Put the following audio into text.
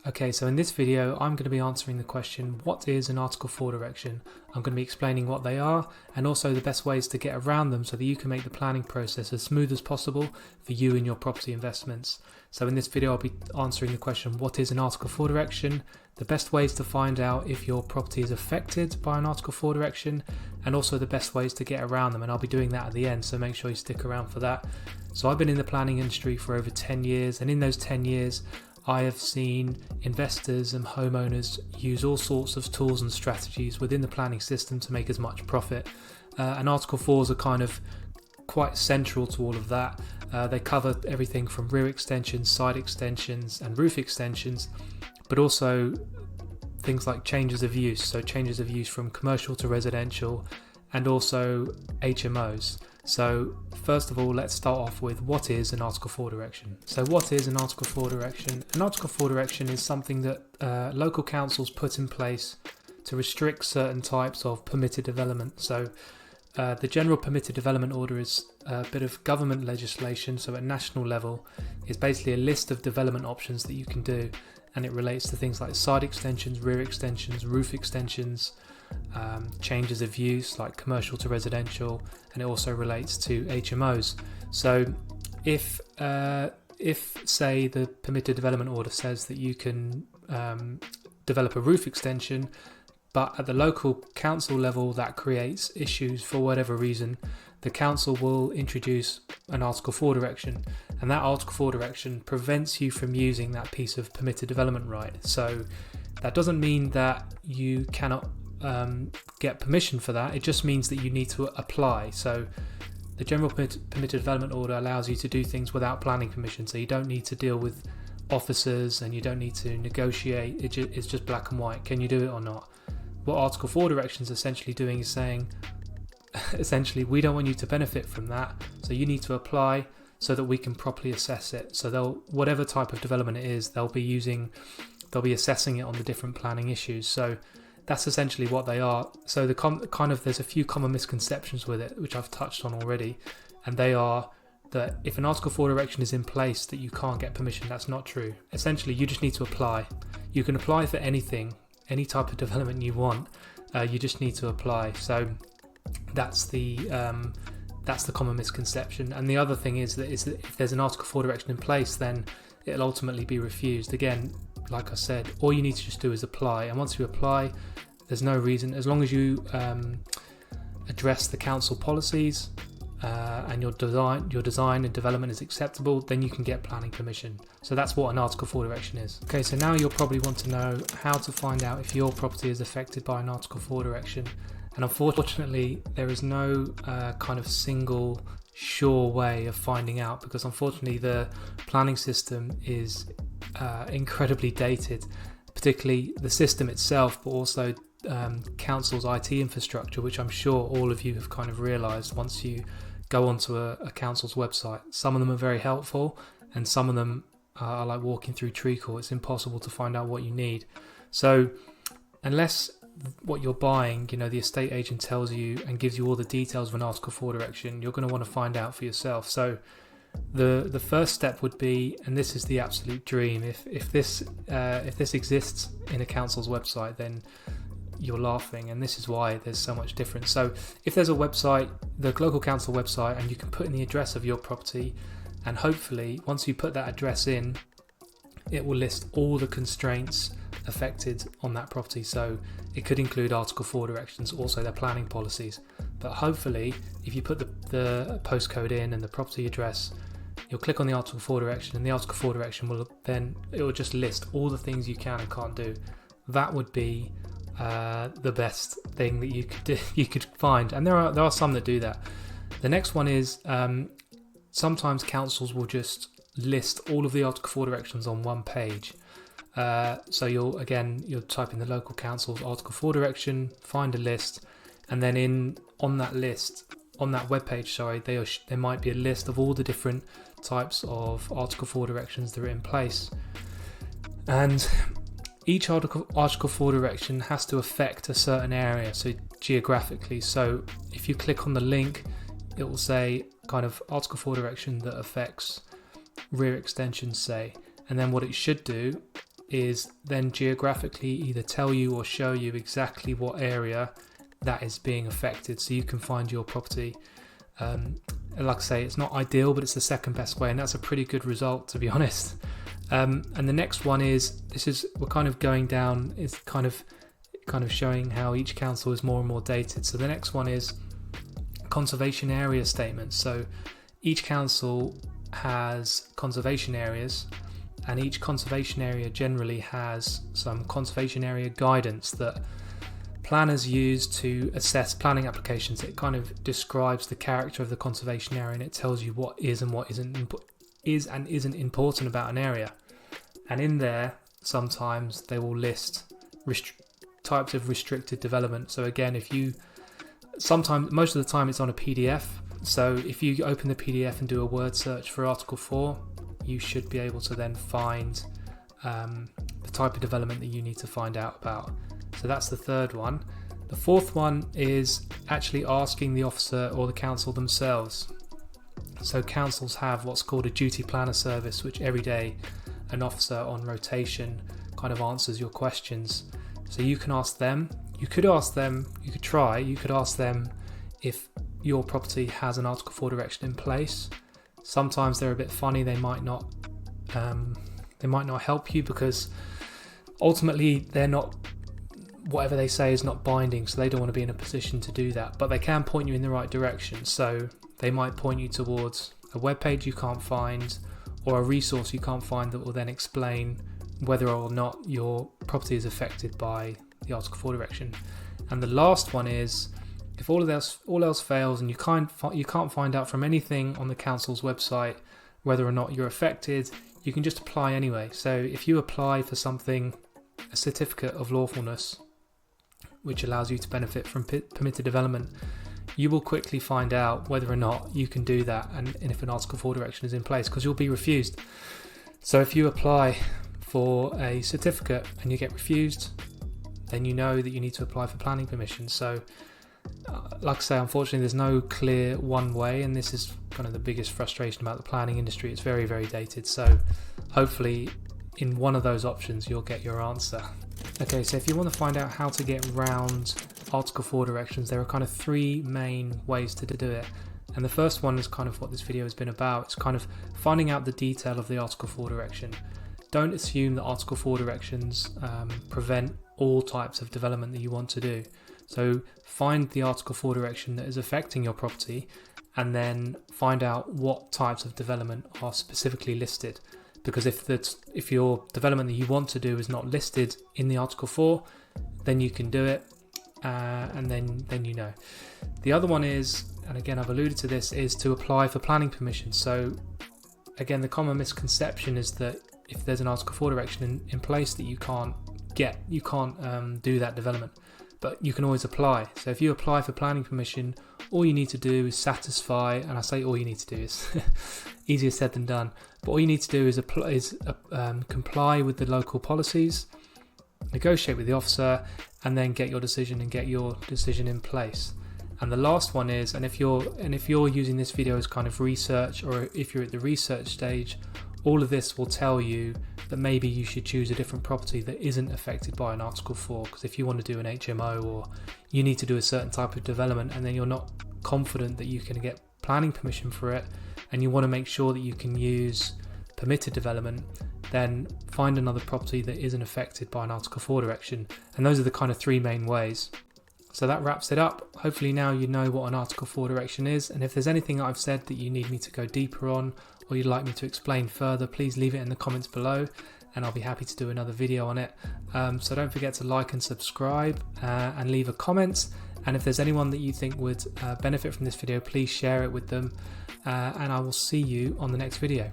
Okay, so in this video, I'm going to be answering the question, what is an Article 4 direction? I'm going to be explaining what they are and also the best ways to get around them so that you can make the planning process as smooth as possible for you and your property investments. So in this video, I'll be answering the question, what is an Article 4 direction? The best ways to find out if your property is affected by an Article 4 direction, and also the best ways to get around them. And I'll be doing that at the end, so make sure you stick around for that. So I've been in the planning industry for over 10 years, and in those 10 years, I have seen investors and homeowners use all sorts of tools and strategies within the planning system to make as much profit. And Article 4s are kind of quite central to all of that. They cover everything from rear extensions, side extensions and roof extensions, but also things like changes of use. So changes of use from commercial to residential, and also HMOs. So first of all, let's start off with what is an Article 4 direction. So what is an Article 4 direction? An Article 4 direction is something that local councils put in place to restrict certain types of permitted development. So the General Permitted Development Order is a bit of government legislation, so at national level is basically a list of development options that you can do, and it relates to things like side extensions, rear extensions, roof extensions, changes of use like commercial to residential, and it also relates to HMOs. So if say the permitted development order says that you can develop a roof extension, but at the local council level that creates issues for whatever reason, the council will introduce an Article 4 direction, and that Article 4 direction prevents you from using that piece of permitted development right. So that doesn't mean that you cannot get permission for that. It just means that you need to apply. So the General Permitted Development Order allows you to do things without planning permission, so you don't need to deal with officers and you don't need to negotiate. It's just black and white. Can you do it or not? What Article 4 direction is essentially doing is saying, essentially, we don't want you to benefit from that, so you need to apply so that we can properly assess it. So whatever type of development it is, they'll be assessing it on the different planning issues. So that's essentially what they are. So there's a few common misconceptions with it, which I've touched on already, and they are that if an Article 4 direction is in place that you can't get permission. That's not true. Essentially, you just need to apply. You can apply for anything, any type of development you want. You just need to apply. So that's the common misconception. And the other thing is that if there's an Article 4 direction in place, then it'll ultimately be refused. Again, like I said, all you need to just do is apply, and once you apply, there's no reason, as long as you address the council policies and your design and development is acceptable, then you can get planning permission. So that's what an Article 4 direction is. Okay, so now you'll probably want to know how to find out if your property is affected by an Article 4 direction, and unfortunately there is no kind of single sure way of finding out, because unfortunately the planning system is incredibly dated, particularly the system itself, but also council's IT infrastructure, which I'm sure all of you have kind of realised once you go onto a council's website. Some of them are very helpful, and some of them are like walking through treacle. It's impossible to find out what you need. So unless what you're buying, the estate agent tells you and gives you all the details of an Article 4 direction, you're going to want to find out for yourself. So the first step would be, and this is the absolute dream, if this exists in a council's website, then you're laughing, and this is why there's so much difference. So if there's a website, the local council website, and you can put in the address of your property, and hopefully once you put that address in, it will list all the constraints affected on that property. So it could include Article 4 directions, also their planning policies. But hopefully, if you put the postcode in and the property address, you'll click on the Article 4 direction, and the Article 4 direction it will just list all the things you can and can't do. That would be the best thing that you could find, and there are some that do that. The next one is sometimes councils will just list all of the Article 4 directions on one page. So you'll type in the local council's Article 4 direction, find a list, and then on that webpage, there might be a list of all the different types of Article 4 directions that are in place, and each Article 4 direction has to affect a certain area, so geographically. So if you click on the link, it will say kind of Article 4 direction that affects rear extensions, say, and then what it should do is then geographically either tell you or show you exactly what area that is being affected, so you can find your property. Like I say, it's not ideal, but it's the second best way, and that's a pretty good result, to be honest. And the next one is, we're kind of going down, it's kind of showing how each council is more and more dated. So the next one is conservation area statements. So each council has conservation areas, and each conservation area generally has some conservation area guidance that planners use to assess planning applications. It kind of describes the character of the conservation area, and it tells you what is and what isn't important about an area. And in there, sometimes they will list types of restricted development. So again, most of the time it's on a PDF. So if you open the PDF and do a word search for Article 4, you should be able to then find the type of development that you need to find out about. So that's the third one. The fourth one is actually asking the officer or the council themselves. So councils have what's called a duty planner service, which every day an officer on rotation kind of answers your questions. So you can ask them, you could ask them if your property has an Article 4 direction in place. Sometimes they're a bit funny, they might not help you, because ultimately whatever they say is not binding, so they don't want to be in a position to do that, but they can point you in the right direction. So they might point you towards a web page you can't find, or a resource you can't find, that will then explain whether or not your property is affected by the Article 4 direction. And the last one is, if all else fails and you can't find out from anything on the council's website whether or not you're affected, you can just apply anyway. So if you apply for something, a certificate of lawfulness, which allows you to benefit from permitted development, you will quickly find out whether or not you can do that, and if an Article 4 direction is in place, because you'll be refused. So if you apply for a certificate and you get refused, then you know that you need to apply for planning permission. So like I say, unfortunately there's no clear one way, and this is kind of the biggest frustration about the planning industry. It's very, very dated. So hopefully in one of those options you'll get your answer. Okay, so if you want to find out how to get around Article 4 directions, there are kind of three main ways to do it. And the first one is kind of what this video has been about. It's kind of finding out the detail of the Article 4 direction. Don't assume that Article 4 directions prevent all types of development that you want to do. So find the Article 4 direction that is affecting your property, and then find out what types of development are specifically listed. Because if your development that you want to do is not listed in the Article 4, then you can do it, and then you know. The other one is, and again I've alluded to this, is to apply for planning permission. So again, the common misconception is that if there's an Article 4 direction in place, that you can't do that development, but you can always apply. So if you apply for planning permission, all you need to do is satisfy, and I say all you need to do is easier said than done, but all you need to do is comply with the local policies, negotiate with the officer, and then get your decision in place. And the last one is, and if you're using this video as kind of research, or if you're at the research stage, all of this will tell you that maybe you should choose a different property that isn't affected by an Article 4, because if you want to do an HMO, or you need to do a certain type of development, and then you're not confident that you can get planning permission for it, and you want to make sure that you can use permitted development, then find another property that isn't affected by an Article 4 direction. And those are the kind of three main ways. So that wraps it up. Hopefully now you know what an Article 4 direction is, and if there's anything I've said that you need me to go deeper on, or you'd like me to explain further, please leave it in the comments below, and I'll be happy to do another video on it. So don't forget to like and subscribe, and leave a comment, and if there's anyone that you think would benefit from this video, please share it with them, and I will see you on the next video.